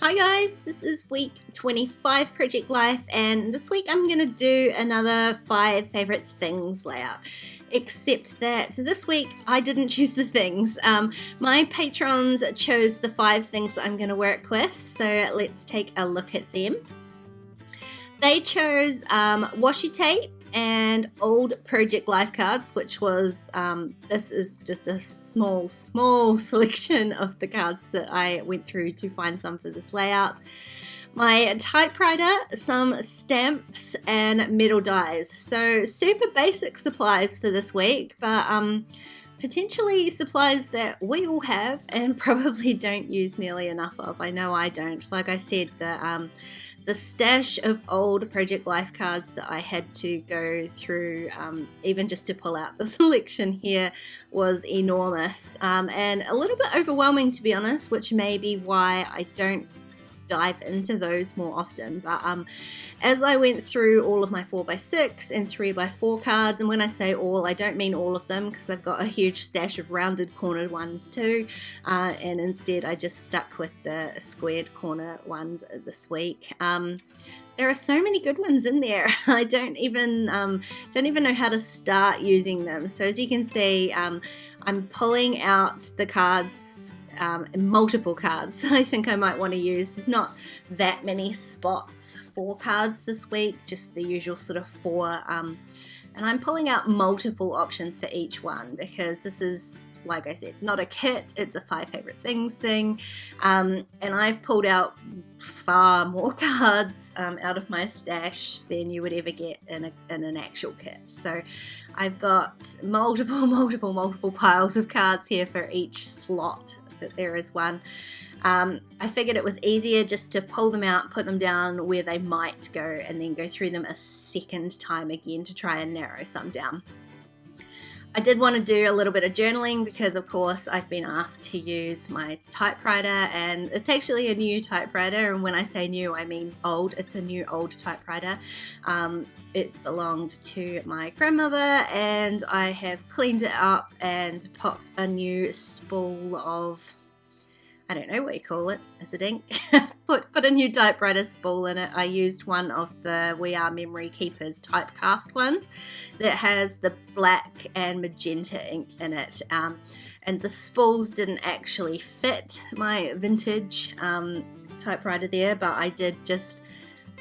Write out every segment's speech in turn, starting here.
Hi guys, this is week 25 Project Life, and this week I'm going to do another 5 favorite things layout. Except that this week I didn't choose the things. My patrons chose the 5 things that I'm going to work with, so let's take a look at them. They chose Washitape and old Project Life cards, which was, this is just a small selection of the cards that I went through to find some for this layout. My typewriter, some stamps, and metal dies. So super basic supplies for this week, but potentially supplies that we all have and probably don't use nearly enough of. I know I don't. Like I said, the stash of old Project Life cards that I had to go through, even just to pull out the selection here, was enormous and a little bit overwhelming, to be honest, which may be why I don't dive into those more often. But as I went through all of my 4x6 and 3x4 cards, and when I say all, I don't mean all of them, because I've got a huge stash of rounded cornered ones too, and instead I just stuck with the squared corner ones this week. There are so many good ones in there. I don't even know how to start using them. So as you can see, I'm pulling out the cards, multiple cards I think I might want to use. There's not that many spots for cards this week, just the usual sort of 4, and I'm pulling out multiple options for each one because this is, like I said, not a kit, it's a 5 favorite things thing, and I've pulled out far more cards out of my stash than you would ever get in an actual kit. So I've got multiple piles of cards here for each slot that there is one. I figured it was easier just to pull them out, put them down where they might go, and then go through them a second time again to try and narrow some down. I did want to do a little bit of journaling because, of course, I've been asked to use my typewriter, and it's actually a new typewriter, and when I say new, I mean old. It's a new old typewriter. It belonged to my grandmother, and I have cleaned it up and popped a new spool of, I don't know what you call it, is it ink? Put a new typewriter spool in it. I used one of the We Are Memory Keepers typecast ones that has the black and magenta ink in it. And the spools didn't actually fit my vintage typewriter there, but I did just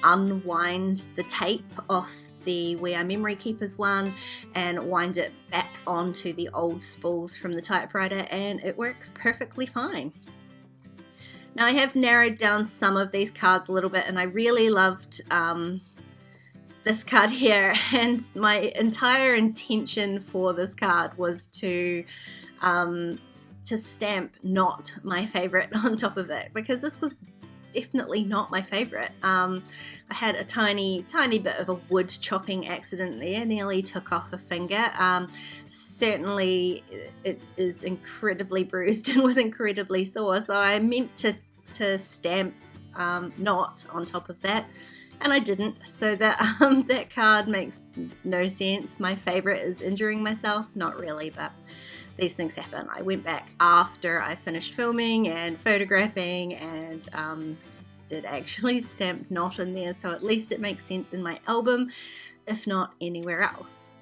unwind the tape off the We Are Memory Keepers one and wind it back onto the old spools from the typewriter, and it works perfectly fine. Now I have narrowed down some of these cards a little bit, and I really loved this card here, and my entire intention for this card was to stamp not my favorite on top of it, because this was definitely not my favorite. I had a tiny bit of a wood chopping accident there, nearly took off a finger. Certainly it is incredibly bruised and was incredibly sore, so I meant to stamp not on top of that, and I didn't, so that card makes no sense. My favorite is injuring myself. Not really, but these things happen. I went back after I finished filming and photographing and did actually stamp not in there, so at least it makes sense in my album, if not anywhere else.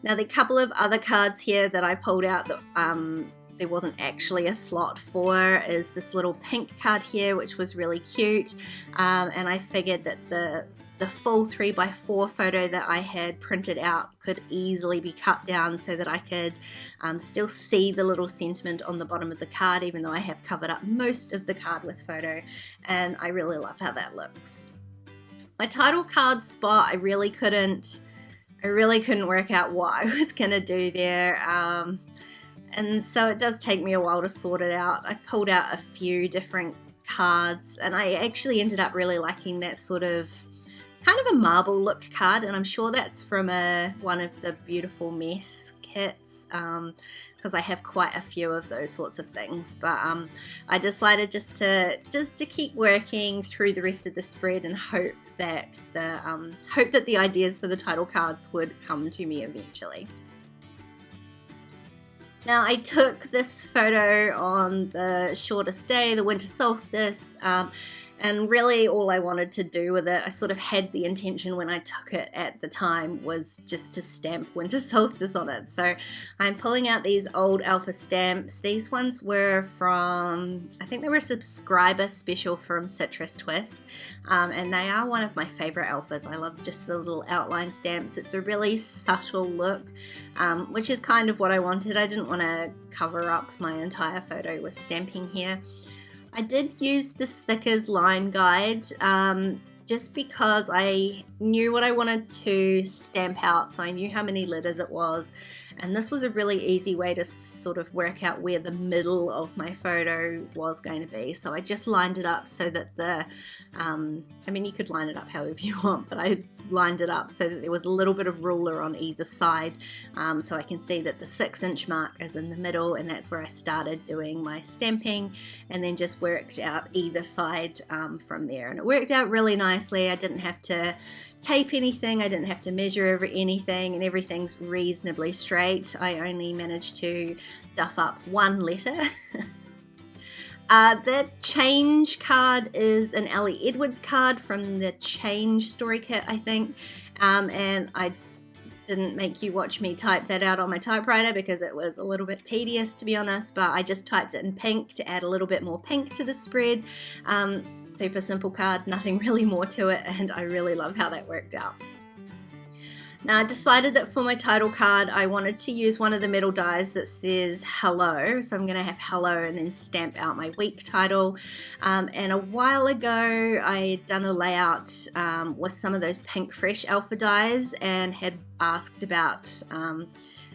Now the couple of other cards here that I pulled out that there wasn't actually a slot for is this little pink card here, which was really cute, and I figured that the full 3x4 photo that I had printed out could easily be cut down so that I could still see the little sentiment on the bottom of the card, even though I have covered up most of the card with photo, and I really love how that looks. My title card spot, I really couldn't work out what I was gonna do there, and so it does take me a while to sort it out. I pulled out a few different cards, and I actually ended up really liking that sort of kind of a marble look card, and I'm sure that's from one of the Beautiful Mess kits, because I have quite a few of those sorts of things. But I decided just to keep working through the rest of the spread and hope that the ideas for the title cards would come to me eventually. Now I took this photo on the shortest day, the winter solstice, And really all I wanted to do with it, I sort of had the intention when I took it at the time, was just to stamp winter solstice on it. So I'm pulling out these old alpha stamps. These ones were from, I think they were a subscriber special from Citrus Twist, and they are one of my favorite alphas. I love just the little outline stamps. It's a really subtle look, which is kind of what I wanted. I didn't want to cover up my entire photo with stamping here. I did use this Thickers line guide just because I knew what I wanted to stamp out, so I knew how many letters it was, and this was a really easy way to sort of work out where the middle of my photo was going to be. So I just lined it up so that the, I mean, you could line it up however you want, but I lined it up so that there was a little bit of ruler on either side, so I can see that the 6-inch mark is in the middle, and that's where I started doing my stamping, and then just worked out either side from there, and it worked out really nicely. I didn't have to tape anything, I didn't have to measure over anything, and everything's reasonably straight. I only managed to duff up one letter. The change card is an Ellie Edwards card from the Change story kit, I think, and I didn't make you watch me type that out on my typewriter because it was a little bit tedious, to be honest, but I just typed it in pink to add a little bit more pink to the spread. Super simple card, nothing really more to it, and I really love how that worked out. Now I decided that for my title card I wanted to use one of the metal dies that says hello, so I'm going to have hello and then stamp out my week title. And a while ago I had done a layout with some of those pink fresh alpha dies and had asked about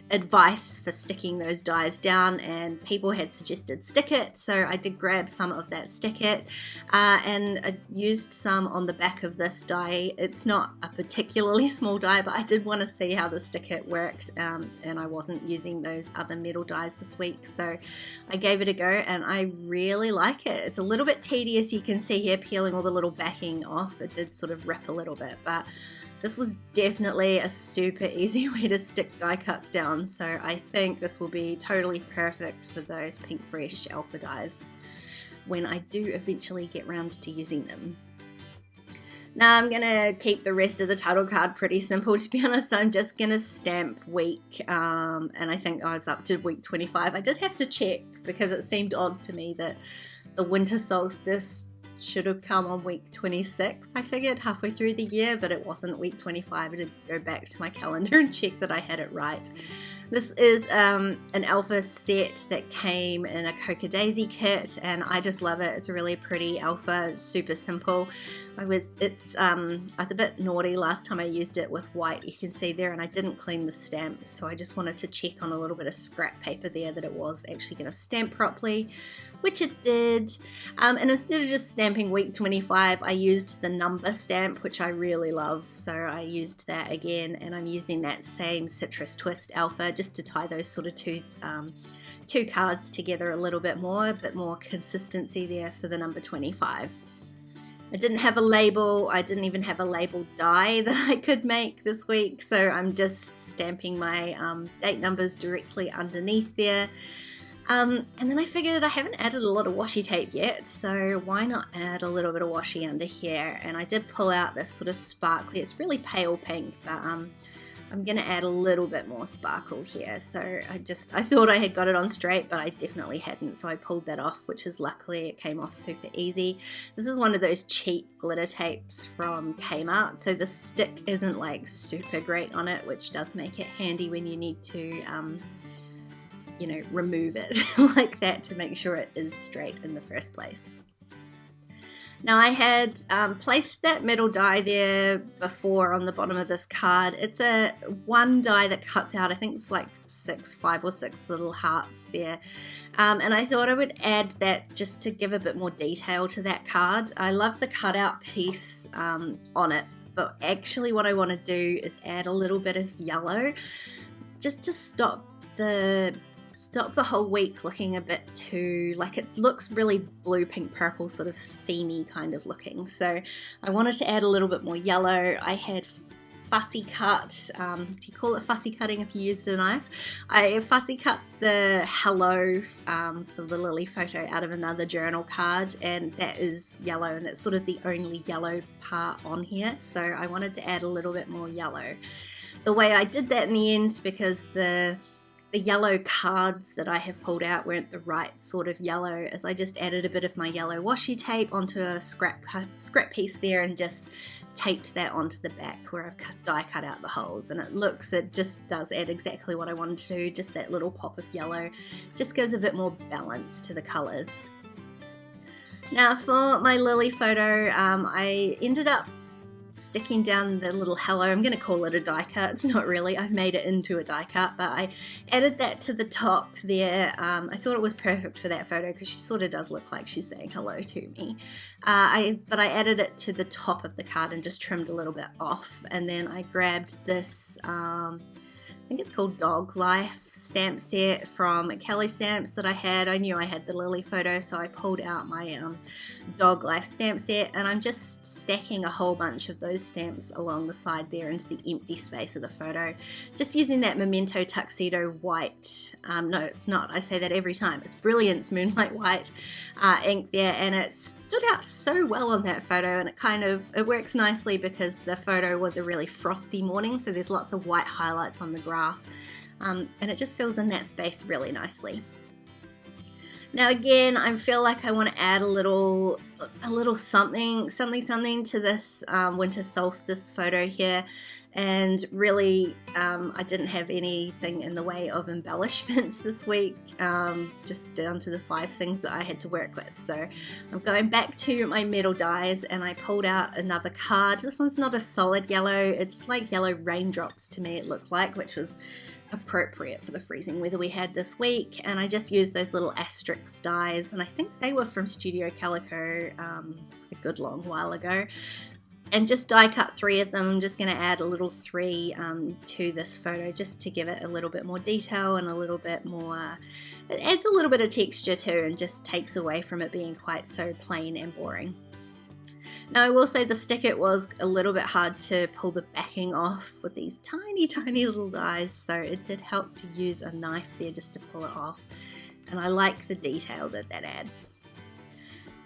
advice for sticking those dies down, and people had suggested stick it, so I did grab some of that stick it, and I used some on the back of this die. It's not a particularly small die, but I did want to see how the stick it worked, and I wasn't using those other metal dies this week, so I gave it a go, and I really like it. It's a little bit tedious, you can see here peeling all the little backing off. It did sort of rip a little bit, but this was definitely a super easy way to stick die cuts down, so I think this will be totally perfect for those pink fresh alpha dies when I do eventually get round to using them. Now I'm going to keep the rest of the title card pretty simple, to be honest. I'm just going to stamp week, and I think I was up to week 25. I did have to check because it seemed odd to me that the winter solstice should have come on week 26, I figured, halfway through the year, but it wasn't week 25. I did go back to my calendar and check that I had it right. This is an alpha set that came in a Coca Daisy kit, and I just love it. It's a really pretty alpha, super simple. I was a bit naughty last time I used it with white, you can see there, and I didn't clean the stamp, so I just wanted to check on a little bit of scrap paper there that it was actually going to stamp properly, which it did. And instead of just stamping week 25, I used the number stamp, which I really love, so I used that again, and I'm using that same Citrus Twist alpha just to tie those sort of two cards together a bit more consistency there for the number 25. I didn't have a label, I didn't even have a label die that I could make this week, so I'm just stamping my date numbers directly underneath there. And then I figured I haven't added a lot of washi tape yet, so why not add a little bit of washi under here? And I did pull out this sort of sparkly, it's really pale pink, but I'm going to add a little bit more sparkle here. So I thought I had got it on straight, but I definitely hadn't. So I pulled that off, which is luckily it came off super easy. This is one of those cheap glitter tapes from Kmart. So the stick isn't like super great on it, which does make it handy when you need to, remove it like that to make sure it is straight in the first place. Now I had placed that metal die there before on the bottom of this card. It's a one die that cuts out, I think it's like 5 or 6 little hearts there. And I thought I would add that just to give a bit more detail to that card. I love the cutout piece on it, but actually what I want to do is add a little bit of yellow just to stop the whole week looking a bit too, like it looks really blue, pink, purple, sort of themey kind of looking. So I wanted to add a little bit more yellow. I had fussy cut. Do you call it fussy cutting if you used a knife? I fussy cut the hello for the lily photo out of another journal card, and that is yellow, and it's sort of the only yellow part on here, so I wanted to add a little bit more yellow. The way I did that in the end, because the yellow cards that I have pulled out weren't the right sort of yellow, is I just added a bit of my yellow washi tape onto a scrap piece there and just taped that onto the back where I've die cut out the holes, and it just does add exactly what I wanted to do, just that little pop of yellow, just gives a bit more balance to the colours. Now for my lily photo, I ended up sticking down the little hello. I'm going to call it a die cut. It's not really. I've made it into a die cut, but I added that to the top there. I thought it was perfect for that photo because she sort of does look like she's saying hello to me. But I added it to the top of the card and just trimmed a little bit off. And then I grabbed this, I think it's called Dog Life stamp set from Kelly Stamps that I had. I knew I had the lily photo, so I pulled out my Dog Life stamp set, and I'm just stacking a whole bunch of those stamps along the side there into the empty space of the photo. Just using that Memento Tuxedo white, no it's not, I say that every time, it's Brilliance Moonlight white ink there, and it stood out so well on that photo, and it works nicely because the photo was a really frosty morning, so there's lots of white highlights on the grass. And it just fills in that space really nicely. Now again, I feel like I want to add a little something to this winter solstice photo here, and really I didn't have anything in the way of embellishments this week, just down to the 5 things that I had to work with. So I'm going back to my metal dies, and I pulled out another card. This one's not a solid yellow, it's like yellow raindrops to me it looked like, which was appropriate for the freezing weather we had this week. And I just used those little asterisk dies, and I think they were from Studio Calico a good long while ago, and just die cut 3 of them. I'm just going to add a little 3 to this photo just to give it a little bit more detail and a little bit more, it adds a little bit of texture too, and just takes away from it being quite so plain and boring. Now I will say the sticker was a little bit hard to pull the backing off with these tiny little dies, so it did help to use a knife there just to pull it off, and I like the detail that adds.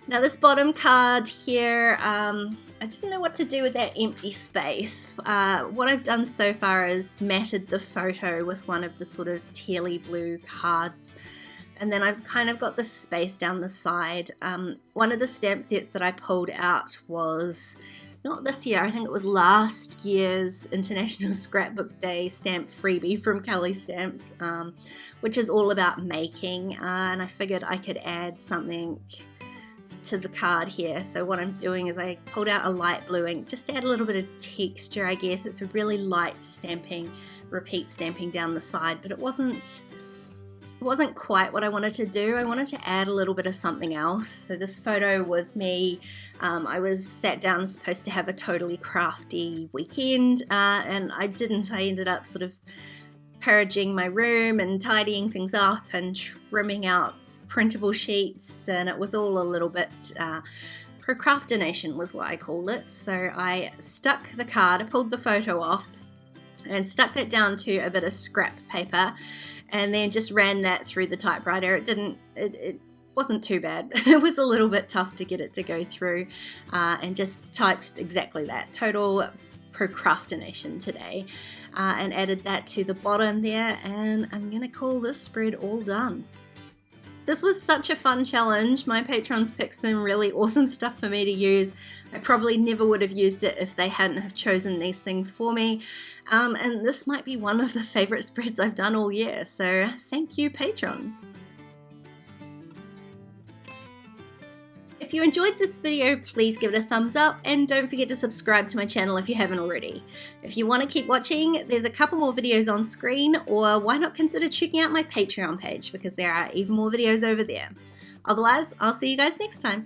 Now this bottom card here, I didn't know what to do with that empty space. What I've done so far is matted the photo with one of the sort of tealy blue cards, and then I've kind of got the space down the side. One of the stamp sets that I pulled out was not this year, I think it was last year's International Scrapbook Day stamp freebie from Kelly Stamps, which is all about making, and I figured I could add something to the card here. So what I'm doing is I pulled out a light blue ink just to add a little bit of texture, I guess. It's a really light stamping, repeat stamping down the side, but it wasn't quite what I wanted to do. I wanted to add a little bit of something else. So this photo was me. I was sat down supposed to have a totally crafty weekend, and I didn't. I ended up sort of purging my room and tidying things up and trimming out printable sheets, and it was all a little bit procrastination was what I called it. So I stuck the card, I pulled the photo off and stuck that down to a bit of scrap paper, and then just ran that through the typewriter. It wasn't too bad. It was a little bit tough to get it to go through, and just typed exactly that, total procrastination today, and added that to the bottom there, and I'm gonna call this spread all done. This was such a fun challenge. My patrons picked some really awesome stuff for me to use. I probably never would have used it if they hadn't have chosen these things for me. And this might be one of the favorite spreads I've done all year. So thank you, patrons. If you enjoyed this video, please give it a thumbs up, and don't forget to subscribe to my channel if you haven't already. If you want to keep watching, there's a couple more videos on screen, or why not consider checking out my Patreon page, because there are even more videos over there. Otherwise, I'll see you guys next time.